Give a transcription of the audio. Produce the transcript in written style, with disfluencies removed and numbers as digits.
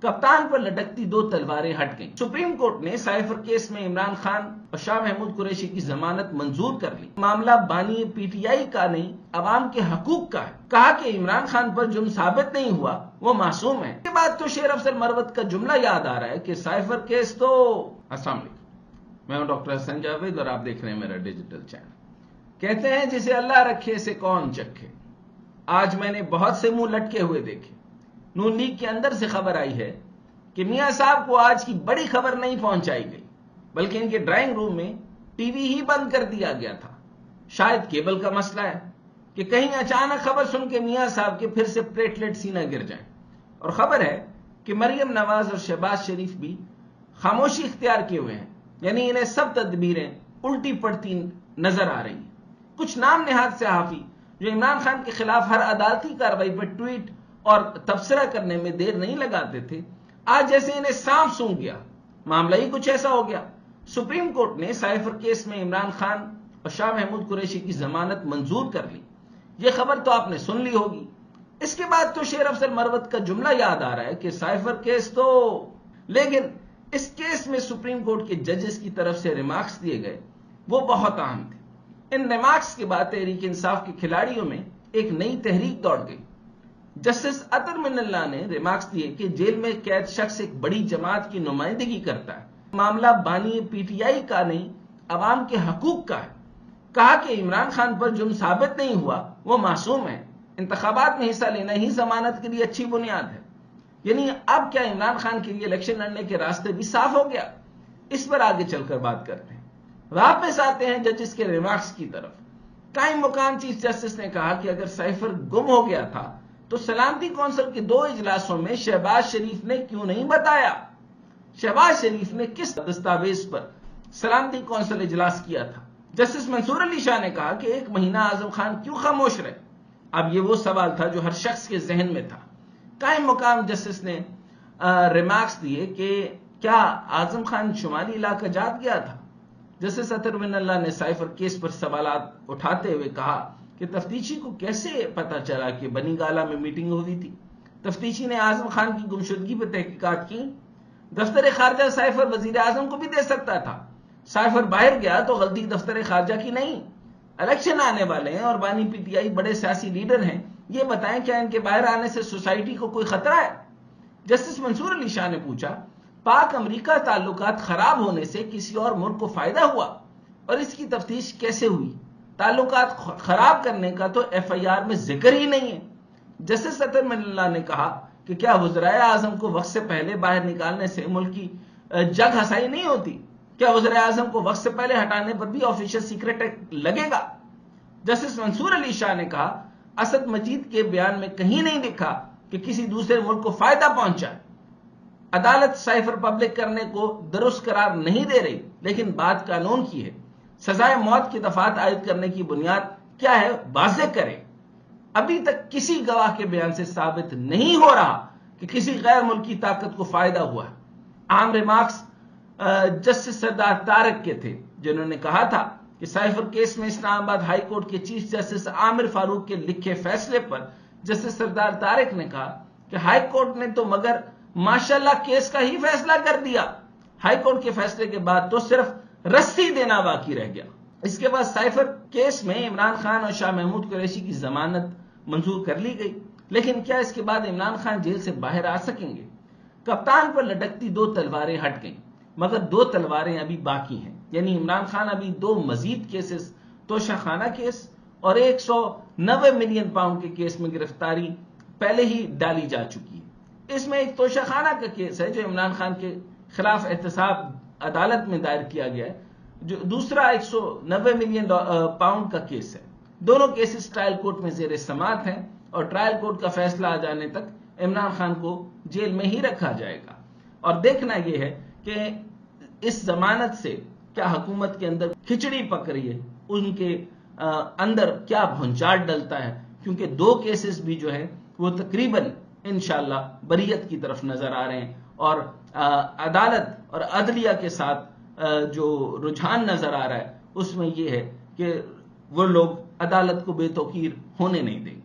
کپتان پر لٹکتی دو تلواریں ہٹ گئیں۔ سپریم کورٹ نے سائفر کیس میں عمران خان اور شاہ محمود قریشی کی ضمانت منظور کر لی۔ معاملہ بانی پی ٹی آئی کا نہیں، عوام کے حقوق کا ہے۔ کہا کہ عمران خان پر جرم ثابت نہیں ہوا، وہ معصوم ہے۔ اس کے بعد تو شیر افضل مروت کا جملہ یاد آ رہا ہے کہ سائفر کیس تو... السلام علیکم، میں ہوں ڈاکٹر حسن جاوید اور آپ دیکھ رہے ہیں میرا ڈیجیٹل چینل۔ کہتے ہیں جسے اللہ رکھے سے کون چکھے۔ آج میں نے بہت سے منہ لٹکے ہوئے دیکھے۔ نون لیگ کے اندر سے خبر آئی ہے کہ میاں صاحب کو آج کی بڑی خبر نہیں پہنچائی گئی، بلکہ ان کے ڈرائنگ روم میں ٹی وی ہی بند کر دیا گیا تھا۔ شاید کیبل کا مسئلہ ہے کہ کہیں اچانک خبر سن کے میاں صاحب کے پھر سے پلیٹلیٹ سینہ گر جائیں۔ اور خبر ہے کہ مریم نواز اور شہباز شریف بھی خاموشی اختیار کیے ہوئے ہیں، یعنی انہیں سب تدبیریں الٹی پڑتی نظر آ رہی ہیں۔ کچھ نام نہاد صحافی جو عمران خان کے خلاف ہر عدالتی کارروائی پر ٹویٹ اور تبصرہ کرنے میں دیر نہیں لگاتے تھے، آج جیسے انہیں سانپ سونگھ گیا۔ معاملہ ہی کچھ ایسا ہو گیا۔ سپریم کورٹ نے سائفر کیس میں عمران خان اور شاہ محمود قریشی کی ضمانت منظور کر لی۔ یہ خبر تو آپ نے سن لی ہوگی۔ اس کے بعد تو شیر افضل مروت کا جملہ یاد آ رہا ہے کہ سائفر کیس تو... لیکن اس کیس میں سپریم کورٹ کے ججز کی طرف سے ریمارکس دیے گئے، وہ بہت اہم تھے۔ ان ریمارکس کے بعد تحریک انصاف کے کھلاڑیوں میں ایک نئی تحریک دوڑ گئی۔ جسٹس اطہر من اللہ نے ریمارکس دیے کہ جیل میں قید شخص ایک بڑی جماعت کی نمائندگی کرتا ہے۔ معاملہ بانی پی ٹی آئی کا نہیں، عوام کے حقوق کا ہے۔ کہا کہ عمران خان پر جرم ثابت نہیں ہوا، وہ معصوم ہے۔ انتخابات میں حصہ لینا ہی ضمانت کے لیے اچھی بنیاد ہے۔ یعنی اب کیا عمران خان کے لیے الیکشن لڑنے کے راستے بھی صاف ہو گیا؟ اس پر آگے چل کر بات کرتے ہیں۔ واپس آتے ہیں ججز کے ریمارکس کی طرف۔ قائم مقام چیف جسٹس نے کہا کہ اگر سائفر گم ہو گیا تھا تو سلامتی کونسل کے 2 اجلاسوں میں شہباز شریف نے کیوں نہیں بتایا؟ شہباز شریف نے کس دستاویز پر سلامتی کونسل اجلاس کیا تھا؟ جسٹس منصور علی شاہ نے کہا کہ 1 مہینہ اعظم خان کیوں خاموش رہے؟ اب یہ وہ سوال تھا جو ہر شخص کے ذہن میں تھا۔ قائم مقام جسٹس نے ریمارکس دیے کہ کیا اعظم خان شمالی علاقہ جات گیا تھا؟ جسٹس اطہر من اللہ نے سائفر کیس پر سوالات اٹھاتے ہوئے کہا کہ تفتیشی کو کیسے پتا چلا کہ بنی گالہ میں میٹنگ ہوئی تھی؟ تفتیشی نے اعظم خان کی گمشدگی پر تحقیقات کی۔ دفتر خارجہ سائفر وزیر اعظم کو بھی دے سکتا تھا۔ سائفر باہر گیا تو غلطی دفتر خارجہ کی نہیں۔ الیکشن آنے والے ہیں اور بانی پی ٹی آئی بڑے سیاسی لیڈر ہیں، یہ بتائیں کیا ان کے باہر آنے سے سوسائٹی کو کوئی خطرہ ہے؟ جسٹس منصور علی شاہ نے پوچھا، پاک امریکہ تعلقات خراب ہونے سے کسی اور ملک کو فائدہ ہوا اور اس کی تفتیش کیسے ہوئی؟ تعلقات خراب کرنے کا تو ایف آئی آر میں ذکر ہی نہیں ہے۔ جسٹس اطہر من اللہ نے کہا کہ کیا وزرائے اعظم کو وقت سے پہلے باہر نکالنے سے ملک کی جگ ہسائی نہیں ہوتی؟ کیا وزرائے اعظم کو وقت سے پہلے ہٹانے پر بھی آفیشل سیکرٹ ایکٹ لگے گا؟ جسٹس منصور علی شاہ نے کہا، اسد مجید کے بیان میں کہیں نہیں لکھا کہ کسی دوسرے ملک کو فائدہ پہنچا۔ عدالت سائفر پبلک کرنے کو درست قرار نہیں دے رہی، لیکن بات قانون کی ہے۔ سزائے موت کی دفعات عائد کرنے کی بنیاد کیا ہے، واضح کرے۔ ابھی تک کسی گواہ کے بیان سے ثابت نہیں ہو رہا کہ کسی غیر ملکی طاقت کو فائدہ ہوا ہے۔ عام ریمارکس جسٹس سردار طارق کے تھے، جنہوں نے کہا تھا کہ سائفر کیس میں اسلام آباد ہائی کورٹ کے چیف جسٹس عامر فاروق کے لکھے فیصلے پر جسٹس سردار طارق نے کہا کہ ہائی کورٹ نے تو مگر ماشاءاللہ کیس کا ہی فیصلہ کر دیا۔ ہائی کورٹ کے فیصلے کے بعد تو صرف رسی دینا باقی رہ گیا۔ اس کے بعد سائفر کیس میں عمران خان اور شاہ محمود قریشی کی ضمانت منظور کر لی گئی، لیکن کیا اس کے بعد عمران خان جیل سے باہر آ سکیں گے؟ کپتان پر لٹکتی 2 تلواریں ہٹ گئیں، مگر 2 تلواریں ابھی باقی ہیں۔ یعنی عمران خان ابھی 2 مزید کیسز، توشہ خانہ کیس اور 190 ملین پاؤنڈ کے کیس میں گرفتاری پہلے ہی ڈالی جا چکی ہے۔ اس میں ایک توشہ خانہ کا کیس ہے جو عمران خان کے خلاف احتساب عدالت میں دائر کیا گیا ہے، جو دوسرا 190 ملین پاؤنڈ کا کیس ہے۔ دونوں کیسز ٹرائل کورٹ میں زیر سماعت ہیں اور ٹرائل کورٹ کا فیصلہ آ جانے تک عمران خان کو جیل میں ہی رکھا جائے گا۔ اور دیکھنا یہ ہے کہ اس ضمانت سے کیا حکومت کے اندر کھچڑی پک رہی ہے، ان کے اندر کیا بھونچال ڈلتا ہے، کیونکہ 2 کیسز بھی جو ہے وہ تقریباً انشاءاللہ بریت کی طرف نظر آ رہے ہیں، اور عدالت اور عدلیہ کے ساتھ جو رجحان نظر آ رہا ہے اس میں یہ ہے کہ وہ لوگ عدالت کو بے توقیر ہونے نہیں دیں گے۔